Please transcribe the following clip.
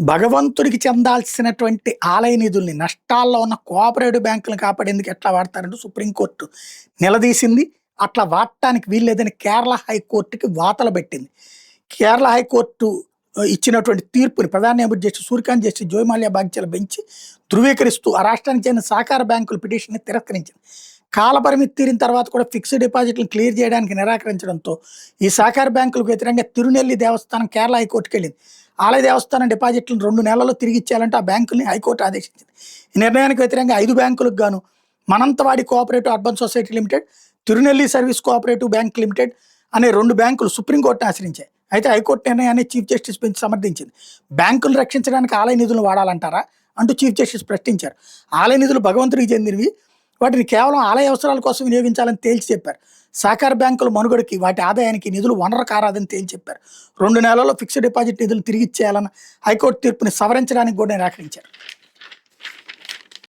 భగవంతుడికి చెందాల్సినటువంటి ఆలయ నిధుల్ని నష్టాల్లో ఉన్న కోఆపరేటివ్ బ్యాంకులను కాపాడేందుకు ఎట్లా వాడతారంటూ సుప్రీంకోర్టు నిలదీసింది. అట్లా వాడటానికి వీల్లేదని కేరళ హైకోర్టుకి వాతలు పెట్టింది. కేరళ హైకోర్టు ఇచ్చినటువంటి తీర్పుని ప్రధాన న్యాయమూర్తి జస్టిస్ సూర్యకాంత్, జస్టిస్ జోయమాల్యా బాగ్చాల బెంచ్ ధృవీకరిస్తూ ఆ రాష్ట్రానికి చెందిన సహకార బ్యాంకుల పిటిషన్ని తిరస్కరించింది. కాలపరిమితి తీరిన తర్వాత కూడా ఫిక్స్డ్ డిపాజిట్లను క్లియర్ చేయడానికి నిరాకరించడంతో ఈ సహకార బ్యాంకులకు వ్యతిరేకంగా తిరునెల్లి దేవస్థానం కేరళ హైకోర్టుకి వెళ్ళింది. ఆలయ దేవస్థానం డిపాజిట్లను 2 నెలల్లో తిరిగి ఇచ్చేయాలంటే ఆ బ్యాంకుల్ని హైకోర్టు ఆదేశించింది. ఈ నిర్ణయానికి వ్యతిరేకంగా 5 బ్యాంకులకు గాను Mananthavady cooperative urban society limited, Thirunelli service cooperative bank limited అనే 2 బ్యాంకులు సుప్రీంకోర్టును ఆశ్రయించాయి. అయితే హైకోర్టు నిర్ణయాన్ని చీఫ్ జస్టిస్ బెంచ్ సమర్థించింది. బ్యాంకులు రక్షించడానికి ఆలయ నిధులను వాడాలంటారా అంటూ చీఫ్ జస్టిస్ ప్రశ్నించారు. ఆలయ నిధులు భగవంతుడికి చెందినవి, వాటిని కేవలం ఆలయ అవసరాల కోసం వినియోగించాలని తేల్చి చెప్పారు. సహకార బ్యాంకుల మనుగడకి, వాటి ఆదాయానికి నిధులు వనరు కారాదని తేల్చి చెప్పారు. 2 నెలల్లో ఫిక్స్డ్ డిపాజిట్ నిధులు తిరిగి ఇచ్చేయాలన్న హైకోర్టు తీర్పుని సవరించడానికి కూడా నిరాకరించారు.